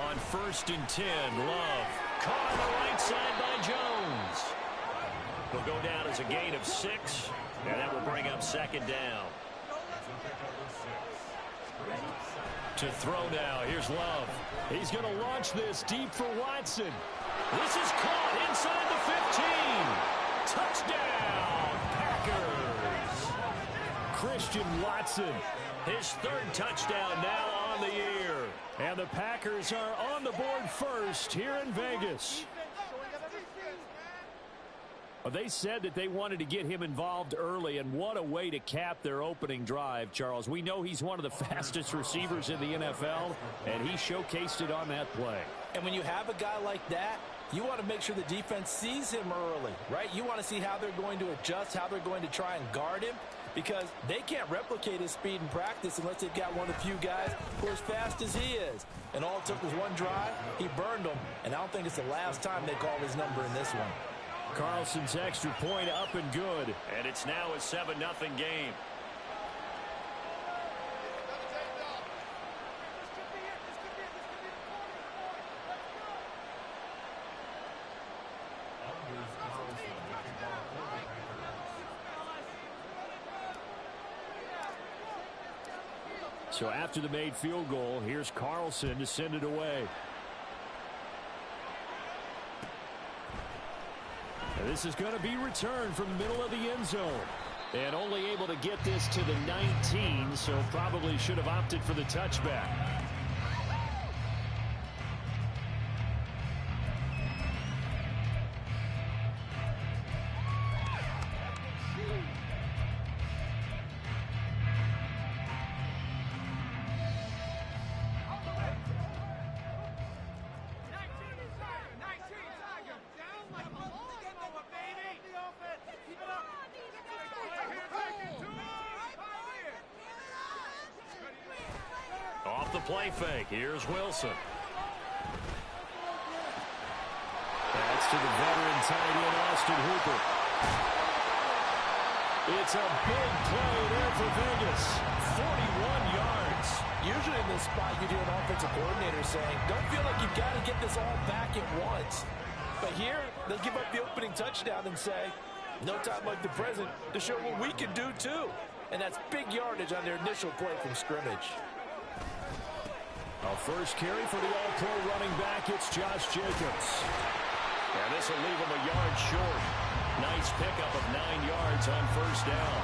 On 1st and 10, Love. Caught on the right side by Jones. He'll go down as a gain of 6, and that will bring up 2nd down. To throw now, here's Love. He's going to launch this deep for Watson. This is caught inside the 15. Touchdown, Packers. Christian Watson, his 3rd touchdown now on the year. And the Packers are on the board first here in Vegas. Well, they said that they wanted to get him involved early, and what a way to cap their opening drive, Charles. We know he's one of the fastest receivers in the NFL, and he showcased it on that play. And when you have a guy like that, you want to make sure the defense sees him early, right? You want to see how they're going to adjust, how they're going to try and guard him, because they can't replicate his speed in practice unless they've got one of the few guys who are as fast as he is. And all it took was one drive. He burned them, and I don't think it's the last time they call his number in this one. Carlson's extra point up and good. And it's now a 7-0 game. So after the made field goal, here's Carlson to send it away. And this is going to be returned from the middle of the end zone. And only able to get this to the 19, so probably should have opted for the touchback. Off the play fake. Here's Wilson. That's to the veteran tight end, Austin Hooper. It's a big play there for Vegas. 41 yards. Usually in this spot, you hear an offensive coordinator saying, don't feel like you've got to get this all back at once. But here, they'll give up the opening touchdown and say, no time like the present to show what we can do too. And that's big yardage on their initial play from scrimmage. A first carry for the all-pro running back. It's Josh Jacobs. And this will leave him a yard short. Nice pickup of 9 yards on 1st down.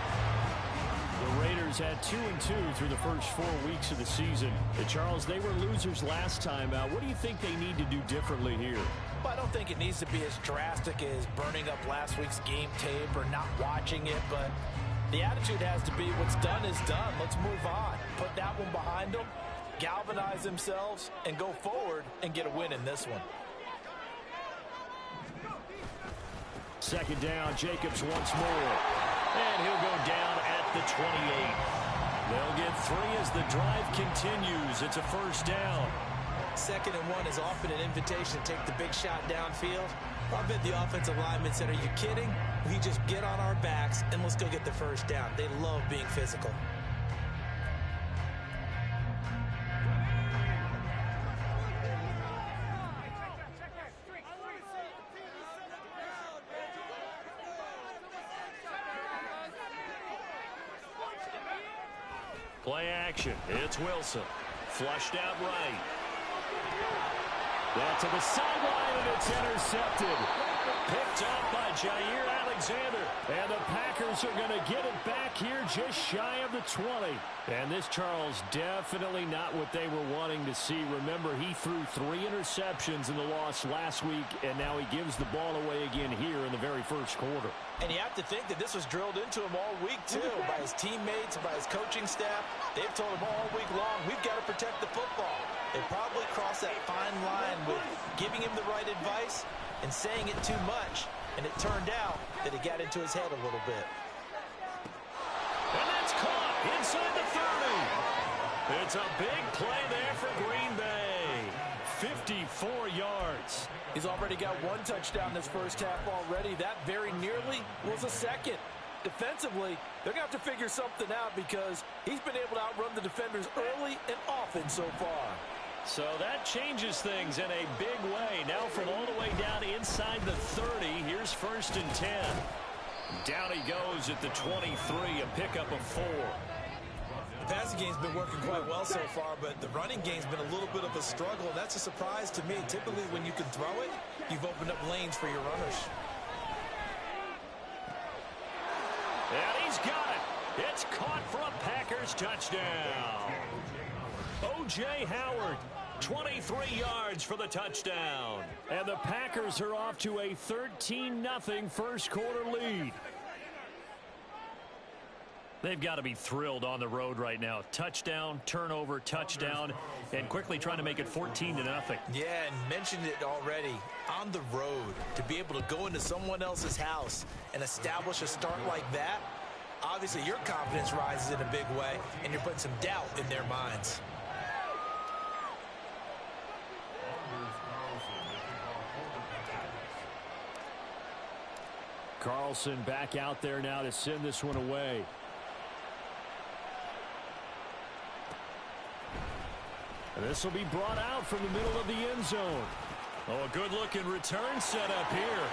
The Raiders had 2-2 through the first 4 weeks of the season. And Charles, they were losers last time out. What do you think they need to do differently here? Well, I don't think it needs to be as drastic as burning up last week's game tape or not watching it, but the attitude has to be what's done is done. Let's move on. Put that one behind them, galvanize themselves, and go forward and get a win in this one. 2nd down, Jacobs once more. And he'll go down at the 28. They'll get 3 as the drive continues. It's a 1st down. 2nd and 1 is often an invitation to take the big shot downfield. I bet the offensive linemen said, are you kidding? We just get on our backs and let's go get the 1st down. They love being physical. Play action. It's Wilson. Flushed out right. That to the sideline, and it's intercepted. Picked up by Jair Alexander. And the Packers are going to get it back here just shy of the 20. And this, Charles, definitely not what they were wanting to see. Remember, he threw 3 interceptions in the loss last week, and now he gives the ball away again here in the very first quarter. And you have to think that this was drilled into him all week, too, by his teammates, by his coaching staff. They've told him all week long, we've got to protect the football. They probably crossed that fine line with giving him the right advice and saying it too much. And it turned out that it got into his head a little bit. And that's caught inside the 30. It's a big play there for Green Bay. 54 yards. He's already got 1 touchdown this first half already. That very nearly was a 2nd. Defensively, they're going to have to figure something out because he's been able to outrun the defenders early and often so far. So that changes things in a big way. Now from all the way down inside the 30, here's 1st and 10. Down he goes at the 23, a pickup of 4. The passing game's been working quite well so far, but the running game's been a little bit of a struggle, and that's a surprise to me. Typically, when you can throw it, you've opened up lanes for your runners. And he's got it. It's caught for a Packers touchdown. O.J. Howard, 23 yards for the touchdown. And the Packers are off to a 13-0 first quarter lead. They've got to be thrilled on the road right now. Touchdown, turnover, touchdown, and quickly trying to make it 14-0. Yeah, and mentioned it already. On the road, to be able to go into someone else's house and establish a start like that, obviously your confidence rises in a big way, and you're putting some doubt in their minds. Carlson back out there now to send this one away. And this will be brought out from the middle of the end zone. Oh, a good-looking return set up here.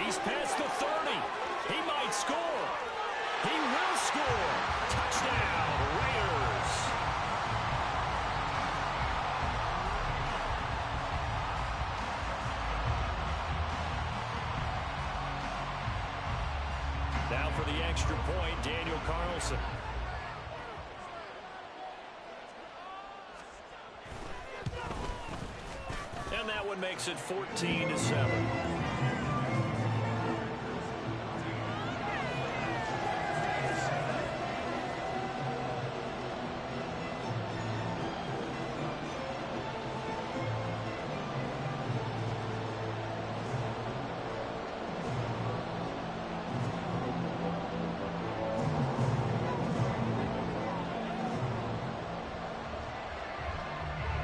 He's past the 30. He might score. He will score. Touchdown, Raiders. Now for the extra point, Daniel Carlson. And that one makes it 14-7.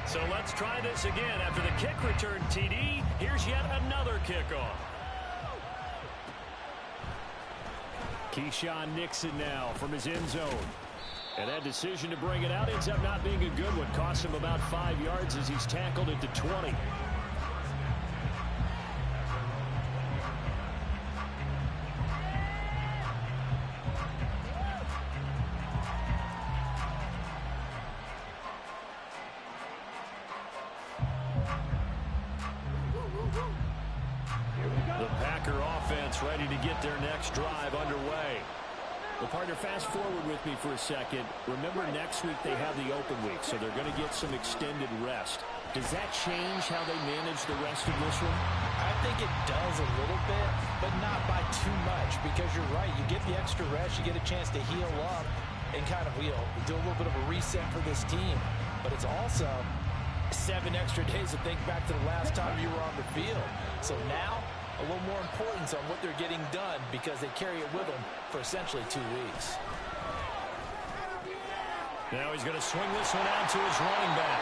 So let's try this again. After the kick return TD, here's yet another kickoff. Keyshawn Nixon now from his end zone. And that decision to bring it out ends up not being a good one. Cost him about 5 yards as he's tackled at the 20. Ready to get their next drive underway. Well, partner, fast forward with me for a second. Remember, next week they have the open week, so they're going to get some extended rest. Does that change how they manage the rest of this one? I think it does a little bit, but not by too much, because you're right. You get the extra rest, you get a chance to heal up and kind of, do a little bit of a reset for this team. But it's also 7 extra days to think back to the last time you were on the field. So now, a little more importance on what they're getting done because they carry it with them for essentially 2 weeks. Now he's going to swing this one out to his running back.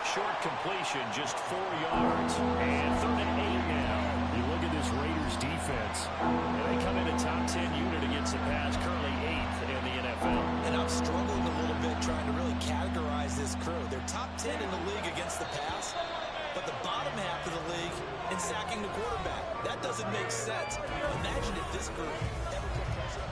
Short completion, just 4 yards. And 3rd and 8 now. You look at this Raiders defense. And they come in a top 10 unit against the pass, currently 8th in the NFL. And I'm struggling a little bit trying to really categorize this crew. They're top 10 in the league against the pass, but the bottom half of the league in sacking the quarterback. That doesn't make sense. Imagine if this group ever put pressure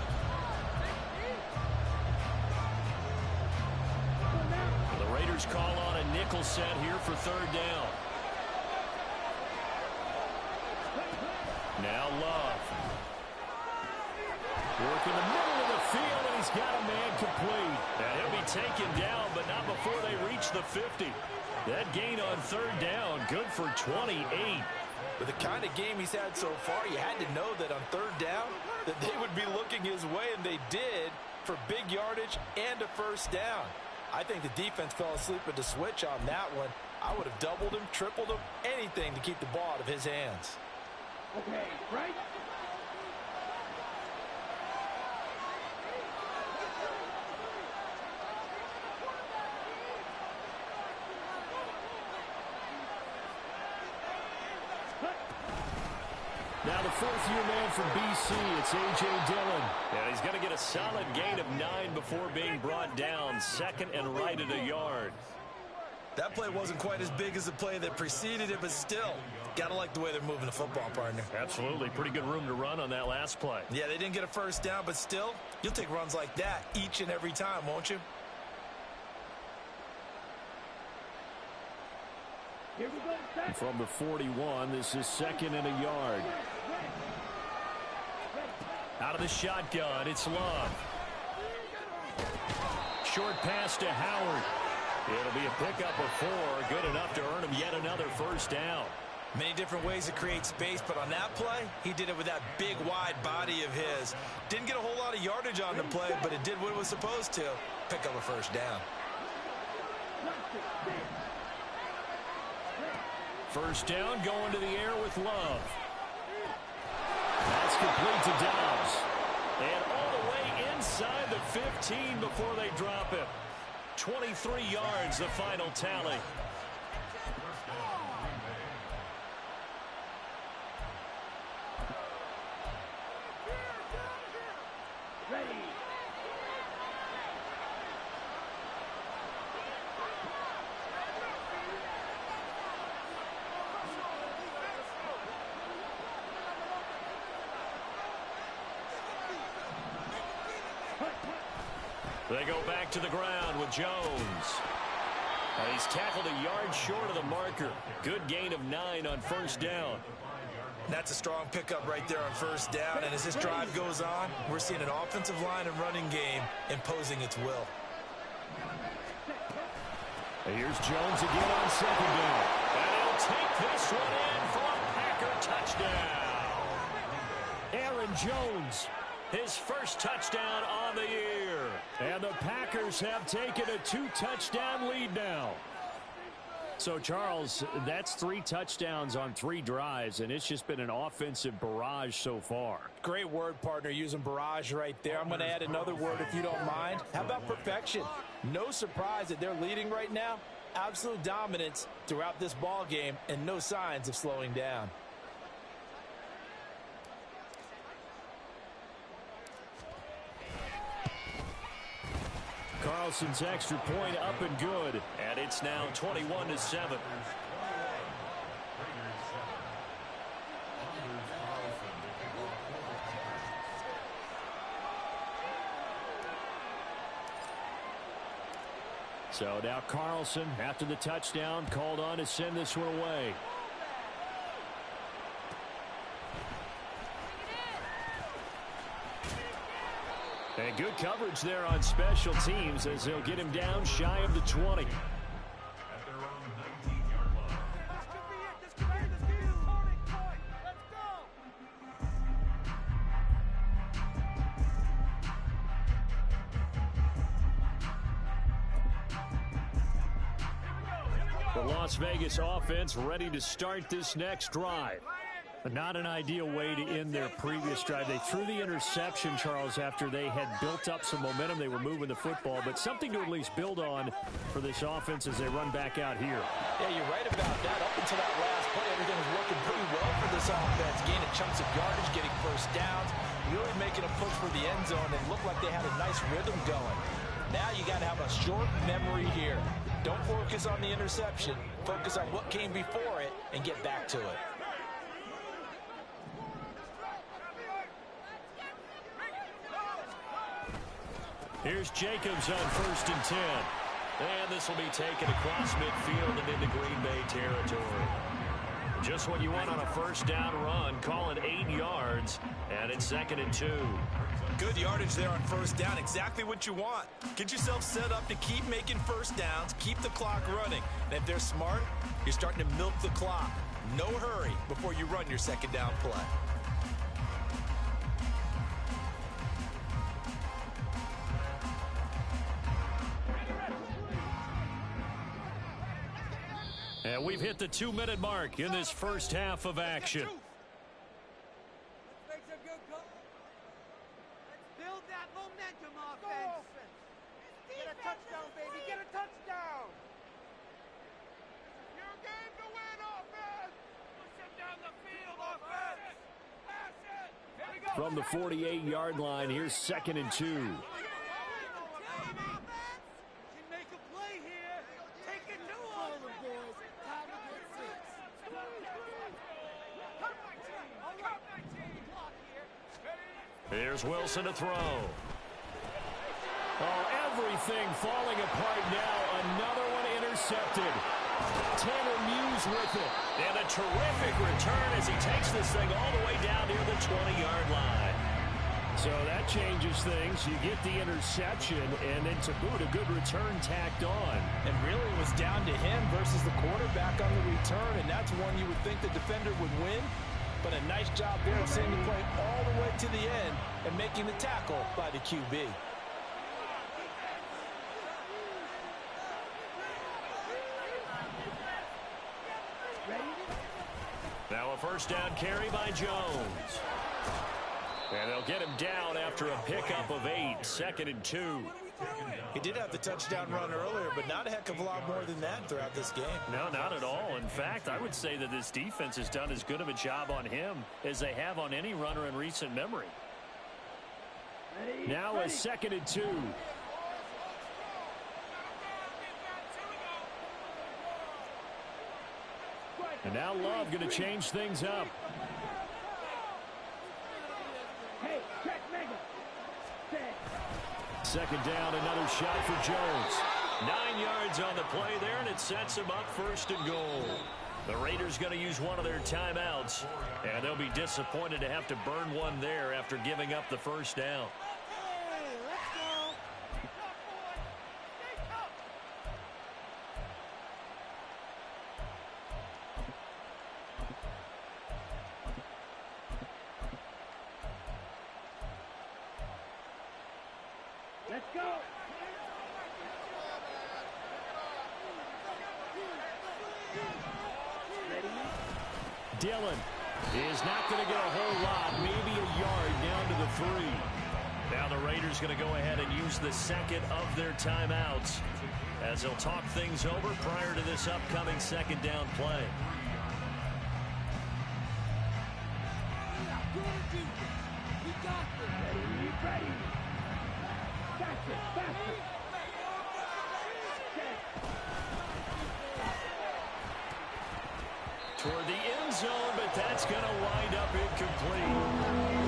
on the Raiders call on a nickel set here for 3rd down. Now Love. Work in the middle of the field, and he's got a man complete. Now he'll be taken down, but not before they reach the 50. That gain on 3rd down, good for 28. With the kind of game he's had so far, you had to know that on 3rd down that they would be looking his way, and they did, for big yardage and a 1st down. I think the defense fell asleep at the switch on that one. I would have doubled him, tripled him, anything to keep the ball out of his hands. Okay, right? Now the 4th-year man from BC, it's A.J. Dillon. And he's going to get a solid gain of 9 before being brought down. 2nd and right at a yard. That play wasn't quite as big as the play that preceded it, but still, got to like the way they're moving the football, partner. Absolutely. Pretty good room to run on that last play. Yeah, they didn't get a first down, but still, you'll take runs like that each and every time, won't you? Here we go. From the 41, this is 2nd and a yard. Out of the shotgun, it's Love. Short pass to Howard. It'll be a pickup of 4, good enough to earn him yet another first down. Many different ways to create space, but on that play, he did it with that big, wide body of his. Didn't get a whole lot of yardage on the play, but it did what it was supposed to. Pick up a first down. First down, going to the air with Love. That's complete to Dobbs. And all the way inside the 15 before they drop him. 23 yards, the final tally. Ready. They go back to the ground with Jones. And he's tackled a yard short of the marker. Good gain of 9 on first down. That's a strong pickup right there on first down. And as this drive goes on, we're seeing an offensive line and running game imposing its will. And here's Jones again on 2nd down. And he'll take this one in for a Packer touchdown. Aaron Jones, his first touchdown on the year. And the Packers have taken a 2-touchdown lead now. So, Charles, that's 3 touchdowns on 3 drives, and it's just been an offensive barrage so far. Great word, partner, using barrage right there. I'm going to add another word if you don't mind. How about perfection? No surprise that they're leading right now. Absolute dominance throughout this ball game and no signs of slowing down. Carlson's extra point up and good, and it's now 21-7. So now Carlson, after the touchdown, called on to send this one away. And good coverage there on special teams as they'll get him down shy of the 20. The Las Vegas offense ready to start this next drive. Not an ideal way to end their previous drive. They threw the interception, Charles, after they had built up some momentum. They were moving the football, but something to at least build on for this offense as they run back out here. Yeah, you're right about that. Up until that last play, everything was working pretty well for this offense. Gaining chunks of yardage, getting first downs, really making a push for the end zone, and looked like they had a nice rhythm going. Now you got to have a short memory here. Don't focus on the interception. Focus on what came before it and get back to it. Here's Jacobs on 1st and 10. And this will be taken across midfield and into Green Bay territory. Just what you want on a first down run. Call it 8 yards. And it's 2nd and 2. Good yardage there on first down. Exactly what you want. Get yourself set up to keep making first downs. Keep the clock running. And if they're smart, you're starting to milk the clock. No hurry before you run your second down play. And we've hit the 2-minute mark in this first half of action. Let's build that momentum offense. Get a touchdown, baby. Get a touchdown. Your game to win, offense. Push him down the field, offense. Pass it. Here we go. From the 48-yard line, here's 2nd and 2. Can make a play here. Take it to him. Here's Wilson to throw. Oh, everything falling apart now. Another one intercepted. Tanner Muse with it. And a terrific return as he takes this thing all the way down near the 20-yard line. So that changes things. You get the interception, and then to boot, a good return tacked on. And really it was down to him versus the quarterback on the return, and that's one you would think the defender would win. But a nice job there of seeing the play all the way to the end and making the tackle by the QB. Now a first down carry by Jones. And they'll get him down after a pickup of 8, 2nd and 2. He did have the touchdown run earlier, but not a heck of a lot more than that throughout this game. No, not at all. In fact, I would say that this defense has done as good of a job on him as they have on any runner in recent memory. Now a 2nd and 2. And now Love going to change things up. Hey, check mega. Second down, another shot for Jones. 9 yards on the play there, and it sets him up 1st and goal. The Raiders going to use one of their timeouts, and they'll be disappointed to have to burn one there after giving up the first down. Let's go. Dillon is not going to get a whole lot, maybe a yard down to the 3. Now the Raiders going to go ahead and use the second of their timeouts as they'll talk things over prior to this upcoming second down play. Ready. Faster. Toward the end zone, but that's going to wind up incomplete.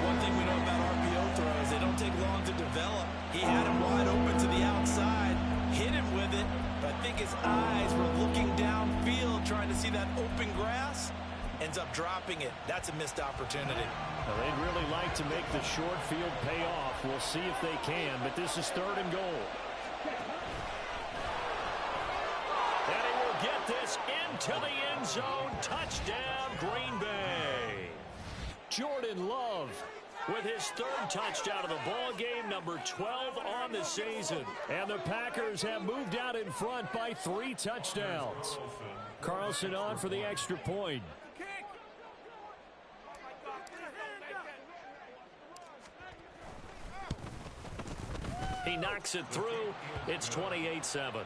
One thing we know about RPO throws, they don't take long to develop. He had him wide open to the outside, hit him with it, but I think his eyes were looking downfield trying to see that open grass. Ends up dropping it. That's a missed opportunity. Well, they'd really like to make the short field pay off. We'll see if they can, but this is 3rd and goal. And he will get this into the end zone. Touchdown, Green Bay. Jordan Love with his 3rd touchdown of the ball game, number 12 on the season. And the Packers have moved out in front by 3 touchdowns. Carlson on for the extra point. He knocks it through. It's 28-7.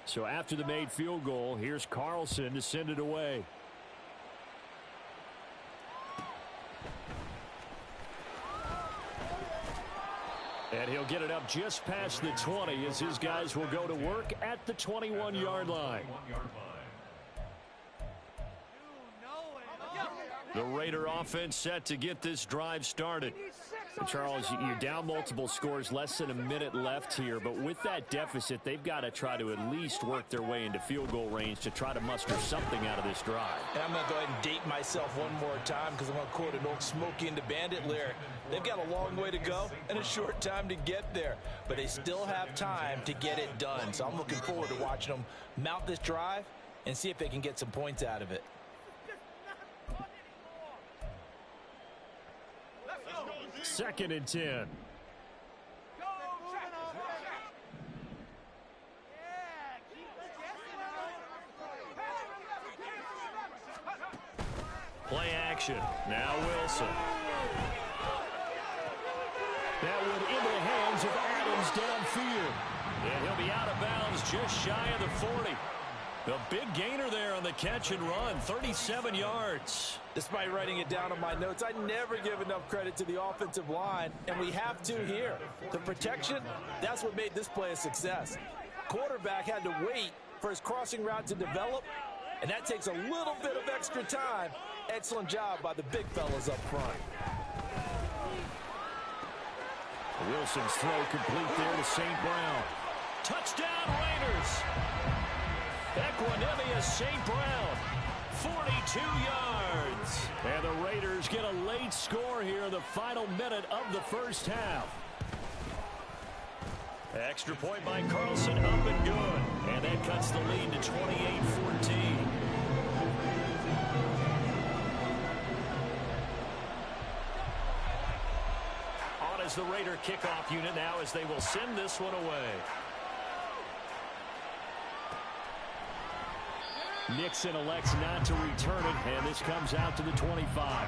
So after the made field goal, here's Carlson to send it away. And he'll get it up just past the 20 as his guys will go to work at the 21-yard line. The Raider offense set to get this drive started. And Charles, you're down multiple scores, less than a minute left here. But with that deficit, they've got to try to at least work their way into field goal range to try to muster something out of this drive. And I'm going to go ahead and date myself one more time because I'm going to quote an old Smokey and the Bandit lyric. They've got a long way to go and a short time to get there. But they still have time to get it done. So I'm looking forward to watching them mount this drive and see if they can get some points out of it. Second and 10. Play action. Now Wilson. That one into the hands of Adams downfield. And he'll be out of bounds just shy of the 40. The big gainer there on the catch and run, 37 yards. Despite writing it down on my notes, I never give enough credit to the offensive line, and we have to here. The protection, that's what made this play a success. Quarterback had to wait for his crossing route to develop, and that takes a little bit of extra time. Excellent job by the big fellas up front. Wilson's throw complete there to St. Brown. Touchdown Raiders. Equanimous St. Brown, 42 yards. And the Raiders get a late score here in the final minute of the first half. Extra point by Carlson, up and good. And that cuts the lead to 28-14. On as the Raider kickoff unit now as they will send this one away. Nixon elects not to return it, and this comes out to the 25.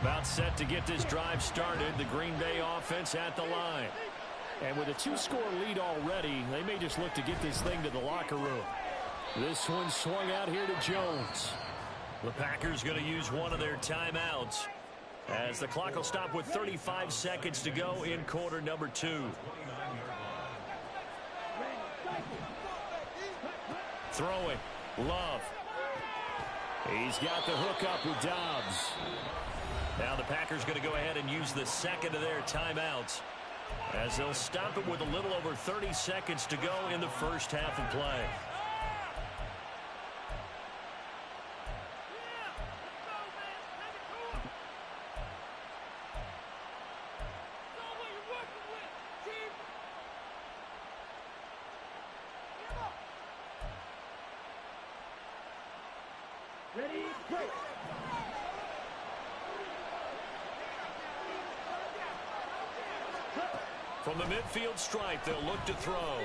About set to get this drive started, the Green Bay offense at the line. And with a two-score lead already, they may just look to get this thing to the locker room. This one swung out here to Jones. The Packers going to use one of their timeouts, as the clock will stop with 35 seconds to go in quarter number 2. Throwing. Love. He's got the hook up with Dobbs. Now the Packers going to go ahead and use the second of their timeouts, as they'll stop it with a little over 30 seconds to go in the first half of play. Ready, go. From the midfield stripe, they'll look to throw.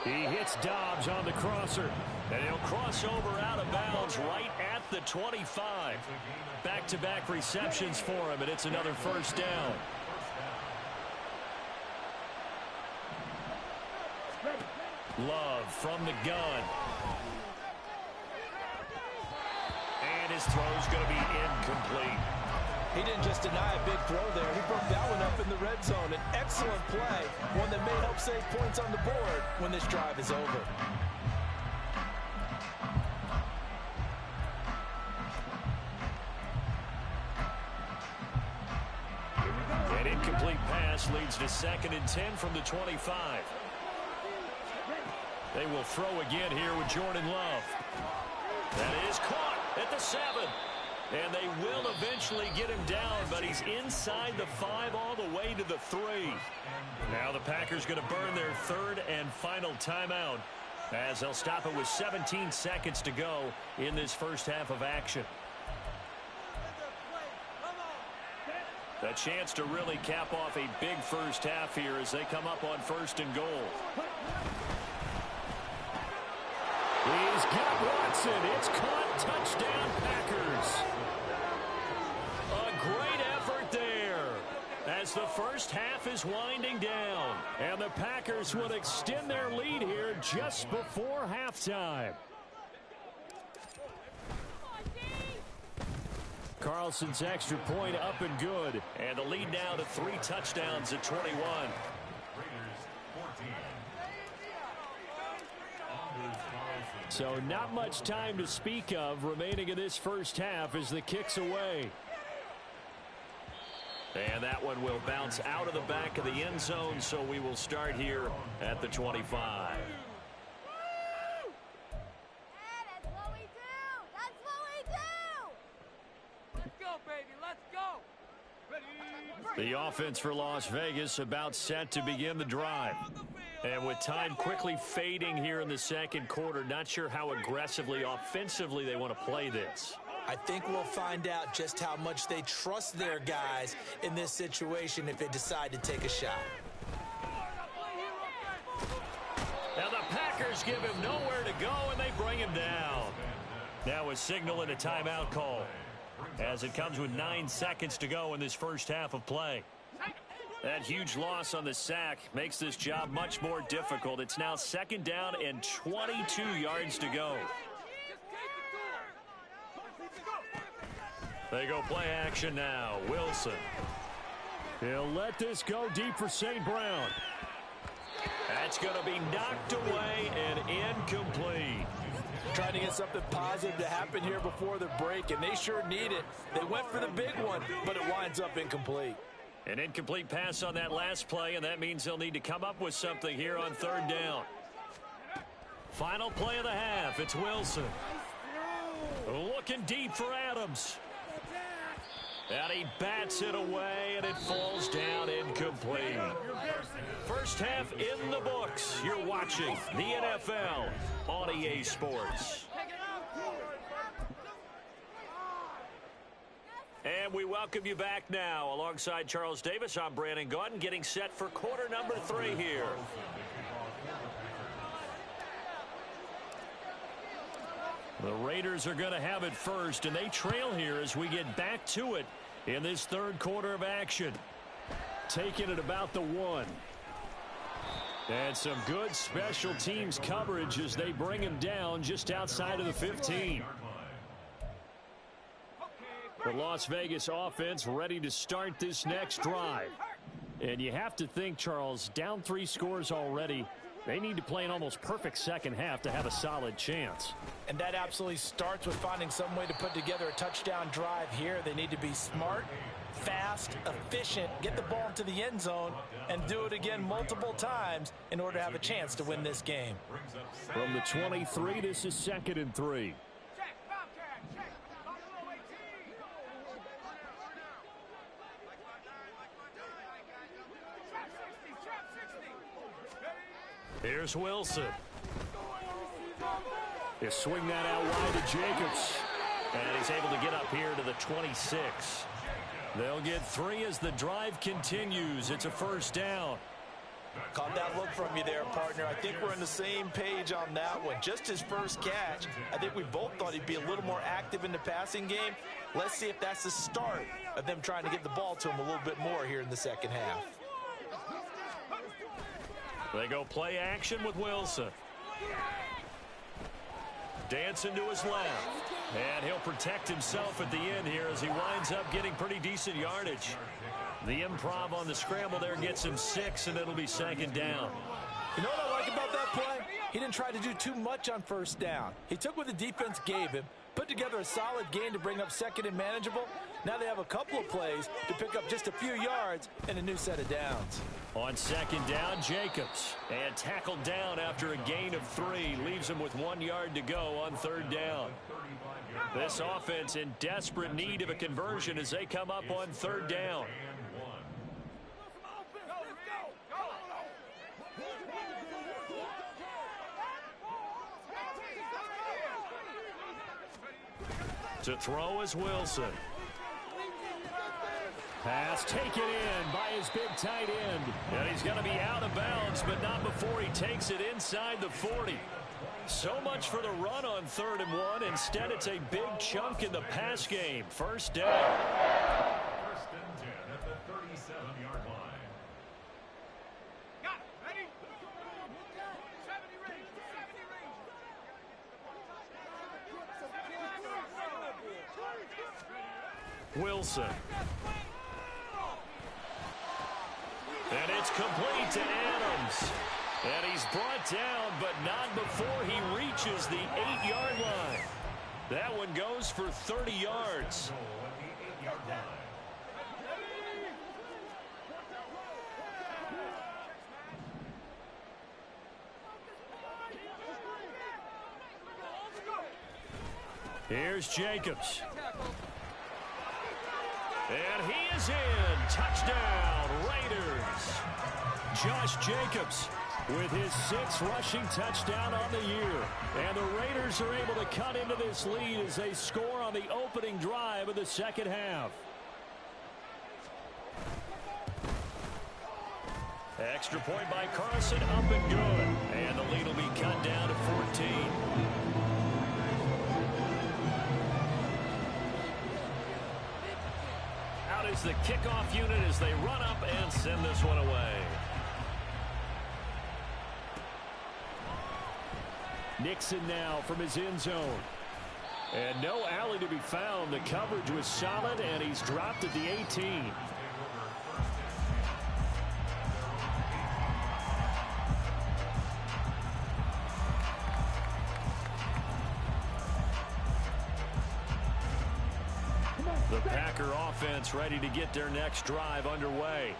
He hits Dobbs on the crosser, and he'll cross over out of bounds right at the 25. Back-to-back receptions for him, and it's another first down. Love from the gun. And his throw's going to be incomplete. He didn't just deny a big throw there. He broke that one up in the red zone. An excellent play, one that may help save points on the board when this drive is over. An incomplete pass leads to 2nd and 10 from the 25. They will throw again here with Jordan Love. That is caught at the 7. And they will eventually get him down, but he's inside the 5 all the way to the 3. Now the Packers going to burn their 3rd and final timeout, as they'll stop it with 17 seconds to go in this first half of action. A chance to really cap off a big first half here as they come up on 1st and goal. He's got Watson. It's caught. Touchdown, Packers. A great effort there as the first half is winding down. And the Packers will extend their lead here just before halftime. Carlson's extra point up and good. And the lead now to 3 touchdowns at 21. So not much time to speak of remaining in this first half as the kick's away. And that one will bounce out of the back of the end zone, so we will start here at the 25. Yeah, that's what we do! That's what we do! Let's go, baby, let's go! Ready? The offense for Las Vegas about set to begin the drive. And with time quickly fading here in the second quarter, not sure how aggressively, offensively they want to play this. I think we'll find out just how much they trust their guys in this situation if they decide to take a shot. Now the Packers give him nowhere to go, and they bring him down. Now a signal and a timeout call. as it comes with 9 seconds to go in this first half of play. That huge loss on the sack makes this job much more difficult. It's now 2nd down and 22 yards to go. They go play action now. Wilson. He'll let this go deep for St. Brown. That's going to be knocked away and incomplete. Trying to get something positive to happen here before the break, and they sure need it. They went for the big one, but it winds up incomplete. An incomplete pass on that last play, and that means they'll need to come up with something here on 3rd down. Final play of the half. It's Wilson. Looking deep for Adams. And he bats it away, and it falls down incomplete. First half in the books. You're watching the NFL on EA Sports. And we welcome you back now. Alongside Charles Davis, I'm Brandon Gaudin, getting set for quarter number 3 here. The Raiders are going to have it first, and they trail here as we get back to it in this 3rd quarter of action. Taking it about the 1. And some good special teams coverage as they bring him down just outside of the 15. The Las Vegas offense ready to start this next drive. And you have to think, Charles, down 3 scores already. They need to play an almost perfect second half to have a solid chance. And that absolutely starts with finding some way to put together a touchdown drive here. They need to be smart, fast, efficient, get the ball into the end zone, and do it again multiple times in order to have a chance to win this game. From the 23, this is 2nd and 3. Here's Wilson. He'll swing that out wide to Jacobs. And he's able to get up here to the 26. They'll get 3 as the drive continues. It's a 1st down. Caught that look from you there, partner. I think we're on the same page on that one. Just his first catch. I think we both thought he'd be a little more active in the passing game. Let's see if that's the start of them trying to get the ball to him a little bit more here in the second half. They go play action with Wilson. Dancing to his left. And he'll protect himself at the end here as he winds up getting pretty decent yardage. The improv on the scramble there gets him 6, and it'll be 2nd down. You know what I like about that play? He didn't try to do too much on 1st down. He took what the defense gave him, put together a solid gain to bring up 2nd and manageable. Now they have a couple of plays to pick up just a few yards and a new set of downs. On 2nd down, Jacobs. And tackled down after a gain of 3. Leaves him with 1 yard to go on 3rd down. This offense in desperate need of a conversion as they come up on 3rd down. To throw is Wilson. Pass taken in by his big tight end. And he's going to be out of bounds, but not before he takes it inside the 40. So much for the run on 3rd and 1. Instead, it's a big chunk in the pass game. 1st down. 1st and 10 at the 37-yard line. Got it. Ready? 70 range. 70 range. Wilson. And it's complete to Adams. And he's brought down, but not before he reaches the 8-yard line. That one goes for 30 yards. Here's Jacobs. And he is in. Touchdown, Raiders. Josh Jacobs with his 6th rushing touchdown on the year. And the Raiders are able to cut into this lead as they score on the opening drive of the second half. Extra point by Carson, up and good. And the lead will be cut down to 14. is the kickoff unit as they run up and send this one away. Nixon now from his end zone. And no alley to be found. The coverage was solid, and he's dropped at the 18. The Packer offense ready to get their next drive underway.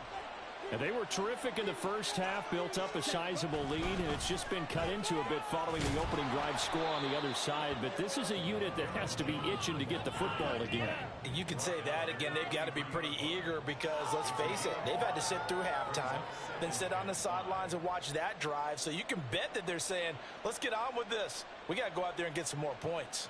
And they were terrific in the first half, built up a sizable lead, and it's just been cut into a bit following the opening drive score on the other side. But this is a unit that has to be itching to get the football again. You can say that again. They've got to be pretty eager because, let's face it, they've had to sit through halftime, then sit on the sidelines and watch that drive. So you can bet that they're saying, let's get on with this. We got to go out there and get some more points.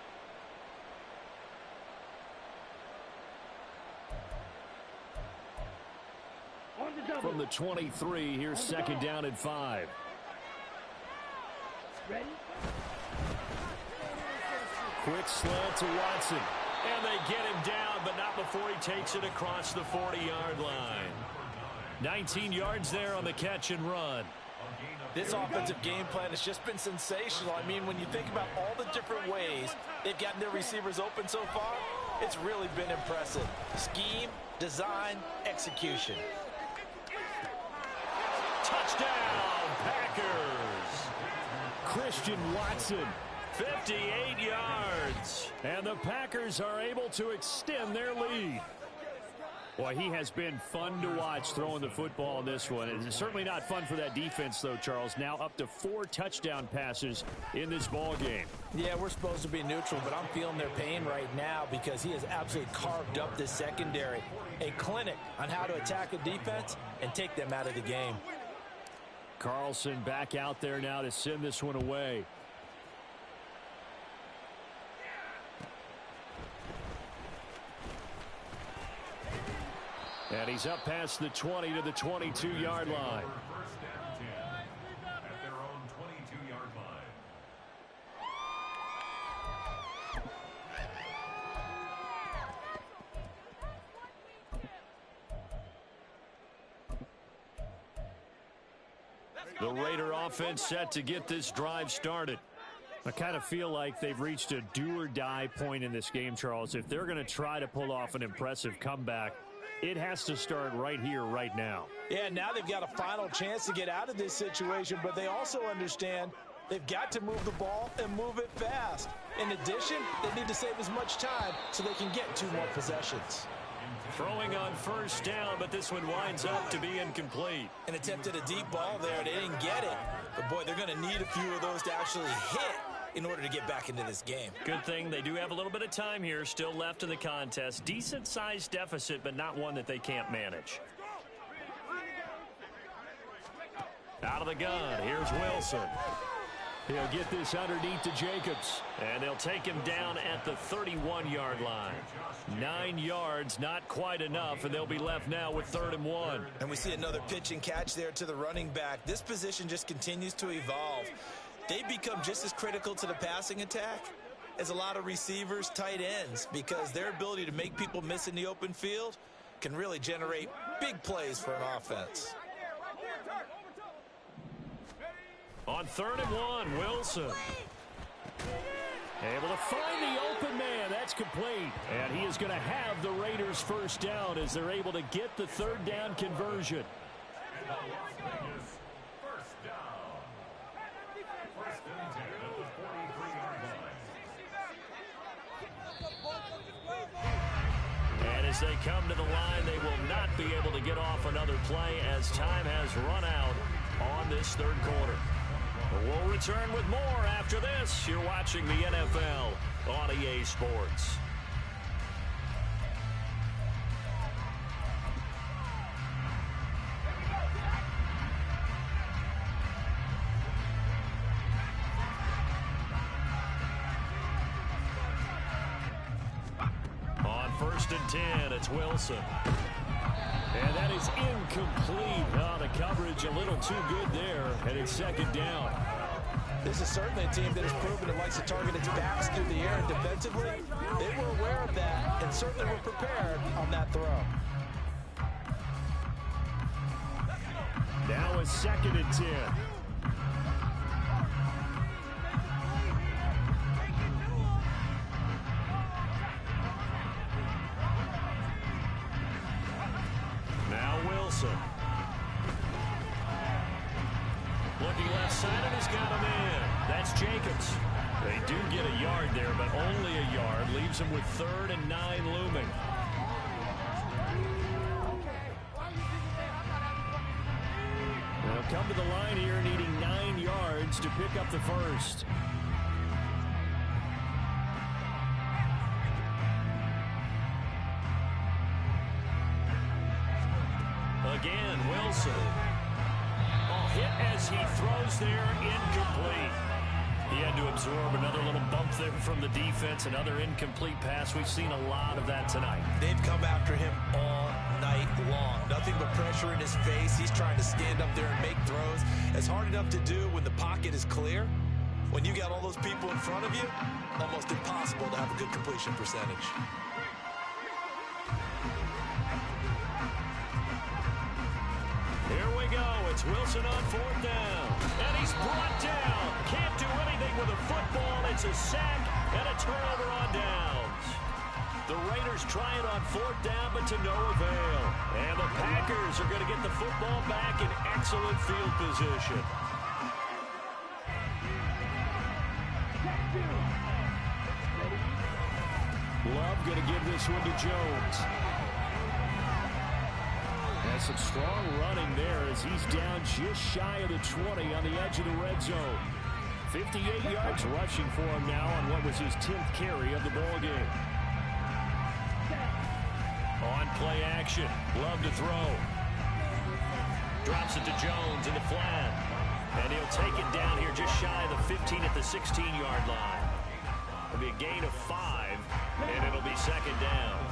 From the 23, here's second down and 5. Ready? Quick slant to Watson. And they get him down, but not before he takes it across the 40-yard line. 19 yards there on the catch and run. This offensive game plan has just been sensational. I mean, when you think about all the different ways they've gotten their receivers open so far, it's really been impressive. Scheme, design, execution. Touchdown, Packers. Christian Watson, 58 yards. And the Packers are able to extend their lead. Boy, he has been fun to watch throwing the football in this one. It's certainly not fun for that defense, though, Charles. Now up to 4 touchdown passes in this ball game. Yeah, we're supposed to be neutral, but I'm feeling their pain right now because he has absolutely carved up this secondary. A clinic on how to attack a defense and take them out of the game. Carlson back out there now to send this one away. And he's up past the 20 to the 22-yard line. First down 10 at their own 22-yard line. The Raider offense set to get this drive started. I kind of feel like they've reached a do-or-die point in this game, Charles. If they're going to try to pull off an impressive comeback, it has to start right here, right now. Yeah, now they've got a final chance to get out of this situation, but they also understand they've got to move the ball and move it fast. In addition, they need to save as much time so they can get 2 more possessions. Throwing on first down, but this one winds up to be incomplete. An attempt at a deep ball there. They didn't get it. But, boy, they're going to need a few of those to actually hit in order to get back into this game. Good thing they do have a little bit of time here still left in the contest. Decent-sized deficit, but not one that they can't manage. Out of the gun, here's Wilson. He'll get this underneath to Jacobs, and they'll take him down at the 31-yard line. 9 yards, not quite enough, and they'll be left now with 3rd and 1. And we see another pitch and catch there to the running back. This position just continues to evolve. They become just as critical to the passing attack as a lot of receivers, tight ends, because their ability to make people miss in the open field can really generate big plays for an offense. On 3rd and 1, Wilson. Able to find the open man. That's complete. And he is going to have the Raiders first down as they're able to get the 3rd down conversion. And as they come to the line, they will not be able to get off another play as time has run out on this 3rd quarter. We'll return with more after this. You're watching the NFL on EA Sports. On 1st and 10, it's Wilson. And that is incomplete. Oh, the coverage a little too good there, and it's 2nd down. This is certainly a team that has proven it likes to target its backs through the air, and defensively, they were aware of that and certainly were prepared on that throw. Now a 2nd and 10. Now Wilson. Looking left side, and he's got him in. That's Jacobs. They do get a yard there, but only a yard. Leaves him with 3rd and 9 looming. They'll come to the line here, needing 9 yards to pick up the first. Again, Wilson. Oh, hit as he throws there, incomplete. He had to absorb another little bump there from the defense, another incomplete pass. We've seen a lot of that tonight. They've come after him all night long. Nothing but pressure in his face. He's trying to stand up there and make throws. It's hard enough to do when the pocket is clear. When you got all those people in front of you, almost impossible to have a good completion percentage. Here we go. It's Wilson on 4th down. And he's brought down. Can't do anything with a football. It's a sack and a turnover on downs. The Raiders try it on 4th down, but to no avail. And the Packers are going to get the football back in excellent field position. Love going to give this one to Jones. Has some strong running there as he's down just shy of the 20 on the edge of the red zone. 58 yards rushing for him now on what was his 10th carry of the ball game. On play action, Love to throw. Drops it to Jones in the flat. And he'll take it down here just shy of the 15 at the 16-yard line. It'll be a gain of 5, and it'll be 2nd down.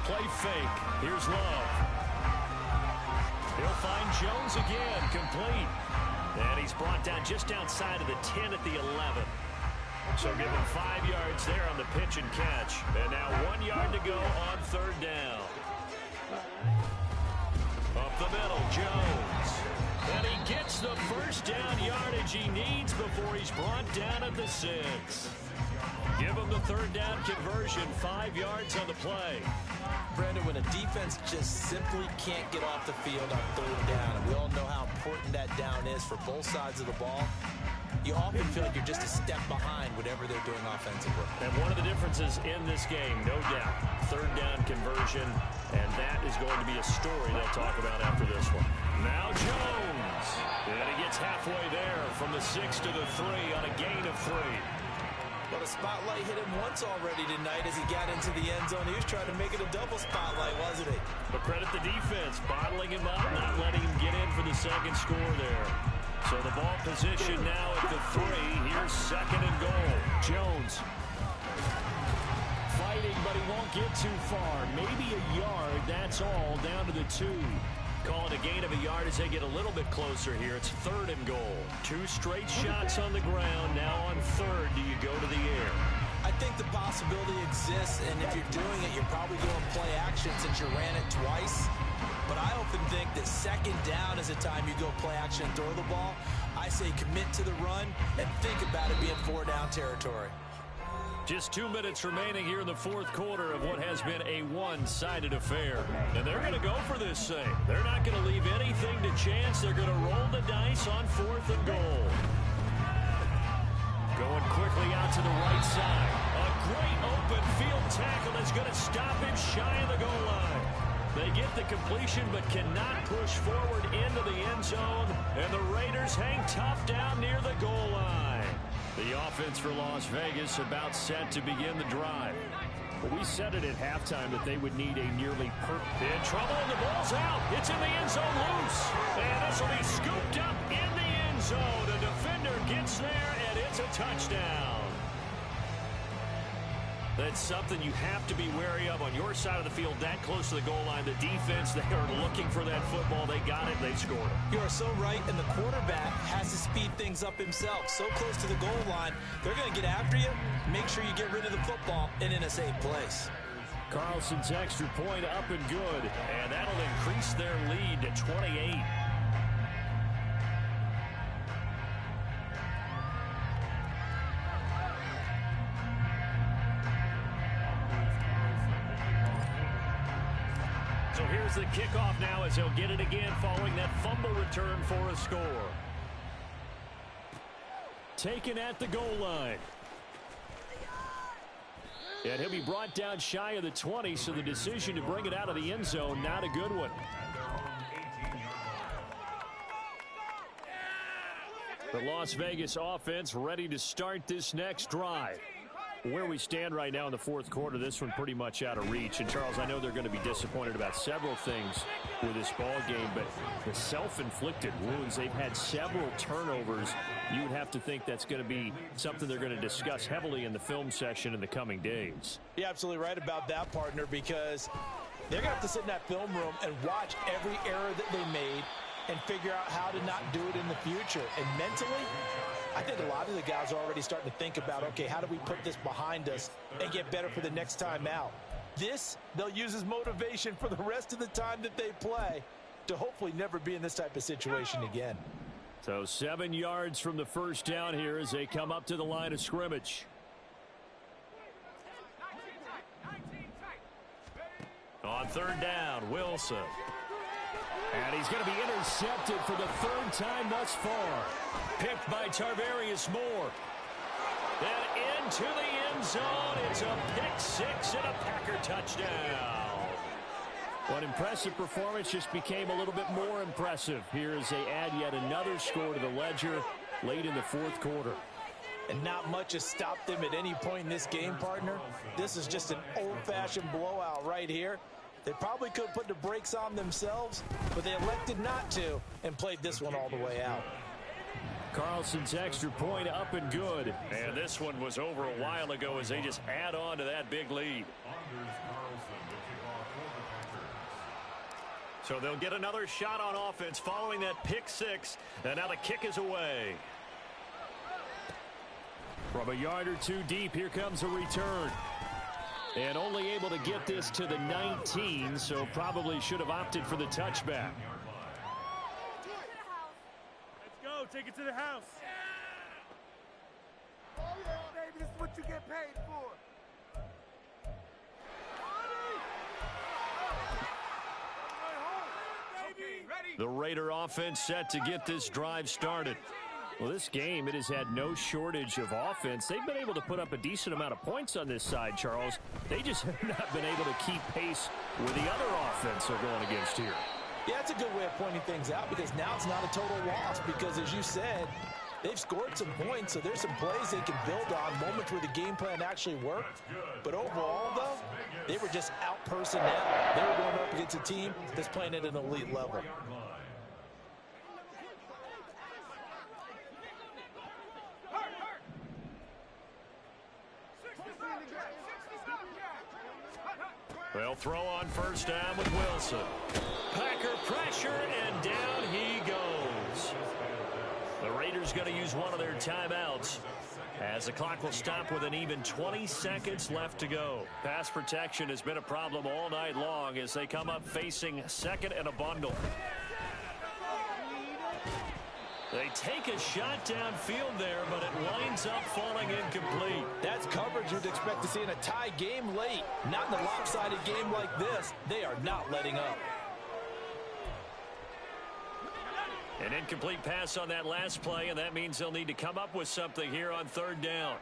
Play fake. Here's Love. He'll find Jones again, complete. And he's brought down just outside of the 10 at the 11. So give him 5 yards there on the pitch and catch. And now 1 yard to go on 3rd down. Up the middle, Jones. And he gets the first down yardage he needs before he's brought down at the 6. Give him the 3rd down conversion, 5 yards on the play. Brandon, when a defense just simply can't get off the field on 3rd down, and we all know how important that down is for both sides of the ball, you often feel like you're just a step behind whatever they're doing offensively. And one of the differences in this game, no doubt, 3rd down conversion, and that is going to be a story they'll talk about after this one. Now Jones, and he gets halfway there from the 6 to the 3 on a gain of 3. Well, the spotlight hit him once already tonight as he got into the end zone. He was trying to make it a double spotlight, wasn't he? But credit the defense, bottling him up, not letting him get in for the 2nd score there. So the ball position now at the 3. Here's 2nd and goal. Jones fighting, but he won't get too far. Maybe a yard, that's all, down to the 2. Call it a gain of a yard as they get a little bit closer here. It's 3rd and goal. 2 straight shots on the ground. Now on 3rd, do you go to the air? I think the possibility exists, and if you're doing it, you're probably going play action since you ran it twice. But I often think that 2nd down is the time you go play action and throw the ball. I say commit to the run and think about it being 4-down territory. Just 2 minutes remaining here in the 4th quarter of what has been a one-sided affair. And they're going to go for this thing. They're not going to leave anything to chance. They're going to roll the dice on 4th and goal. Going quickly out to the right side. A great open field tackle that's going to stop him shy of the goal line. They get the completion but cannot push forward into the end zone. And the Raiders hang tough down near the goal line. The offense for Las Vegas about set to begin the drive. Well, we said it at halftime that they would need a nearly perfect. In trouble, and the ball's out. It's in the end zone loose. And this will be scooped up in the end zone. The defender gets there, and it's a touchdown. That's something you have to be wary of on your side of the field, that close to the goal line. The defense, they are looking for that football. They got it. They scored it. You are so right, and the quarterback has to speed things up himself. So close to the goal line, they're going to get after you. Make sure you get rid of the football and in a safe place. Carlson's extra point up and good. And that'll increase their lead to 28. So here's the kickoff now as he'll get it again following that fumble return for a score. Taken at the goal line. And he'll be brought down shy of the 20, so the decision to bring it out of the end zone, not a good one. The Las Vegas offense ready to start this next drive. Where we stand right now in the fourth quarter, this one pretty much out of reach. And, Charles, I know they're going to be disappointed about several things with this ball game, but the self-inflicted wounds, they've had several turnovers. You would have to think that's going to be something they're going to discuss heavily in the film session in the coming days. You're absolutely right about that, partner, because they're going to have to sit in that film room and watch every error that they made and figure out how to not do it in the future. And mentally, I think a lot of the guys are already starting to think about, okay, how do we put this behind us and get better for the next time out? This, they'll use as motivation for the rest of the time that they play to hopefully never be in this type of situation again. So 7 yards from the first down here as they come up to the line of scrimmage. On third down, Wilson. And he's going to be intercepted for the third time thus far. Picked by Tarvarius Moore. Then into the end zone. It's a pick six and a Packer touchdown. One impressive performance just became a little bit more impressive here as they add yet another score to the ledger late in the fourth quarter. And not much has stopped them at any point in this game, partner. This is just an old-fashioned blowout right here. They probably could have put the brakes on themselves, but they elected not to and played this one all the way out. Carlson's extra point up and good. And this one was over a while ago as they just add on to that big lead. So they'll get another shot on offense following that pick six. And now the kick is away. From a yard or two deep, here comes a return. And only able to get this to the 19, so probably should have opted for the touchback. Let's go. Take it to the house. Baby, this is what you get paid for. The Raider offense set to get this drive started. Well, this game, it has had no shortage of offense. They've been able to put up a decent amount of points on this side, Charles. They just have not been able to keep pace with the other offense they're going against here. Yeah, that's a good way of pointing things out because now it's not a total loss because, as you said, they've scored some points, so there's some plays they can build on, moments where the game plan actually worked. But overall, though, they were just out-personnel. They were going up against a team that's playing at an elite level. They'll throw on first down with Wilson. Packer pressure, and down he goes. The Raiders going to use one of their timeouts as the clock will stop with an even 20 seconds left to go. Pass protection has been a problem all night long as they come up facing second and a bundle. They take a shot downfield there, but it winds up falling incomplete. That's coverage you'd expect to see in a tie game late. Not in a lopsided game like this. They are not letting up. An incomplete pass on that last play, and that means they'll need to come up with something here on third down.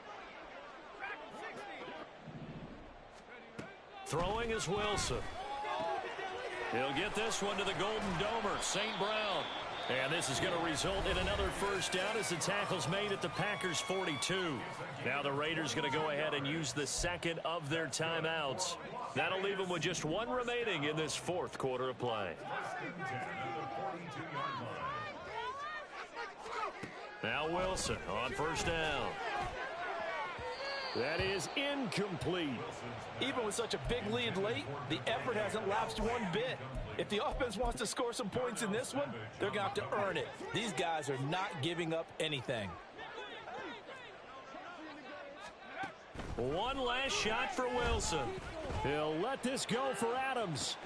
Throwing is Wilson. He'll get this one to the Golden Domer, St. Brown. And this is going to result in another first down as the tackle's made at the Packers' 42. Now the Raiders going to go ahead and use the second of their timeouts. That'll leave them with just one remaining in this fourth quarter of play. Now Wilson on first down. That is incomplete. Even with such a big lead late, the effort hasn't lapsed one bit. If the offense wants to score some points in this one, they're going to have to earn it. These guys are not giving up anything. One last shot for Wilson. He'll let this go for Adams.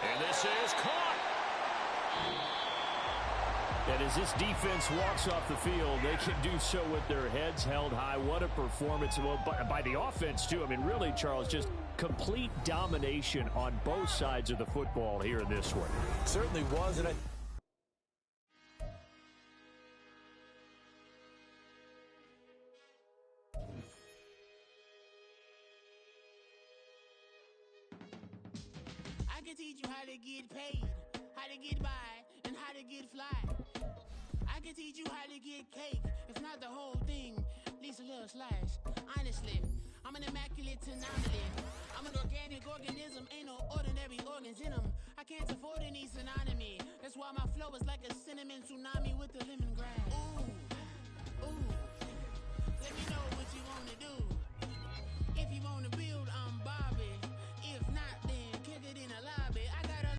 And this is caught. And as this defense walks off the field, they can do so with their heads held high. What a performance by the offense, too. I mean, really, Charles, just complete domination on both sides of the football here in this one. Certainly was, and I can teach you how to get paid, how to get by, and how to get fly. I can teach you how to get cake, if not the whole thing, at least a little slice. Honestly, I'm an immaculate anomaly. I'm an organic organism, ain't no ordinary organs in them. I can't afford any synonymy. That's why my flow is like a cinnamon tsunami with the lemongrass. Ooh, ooh. Let me know what you wanna do.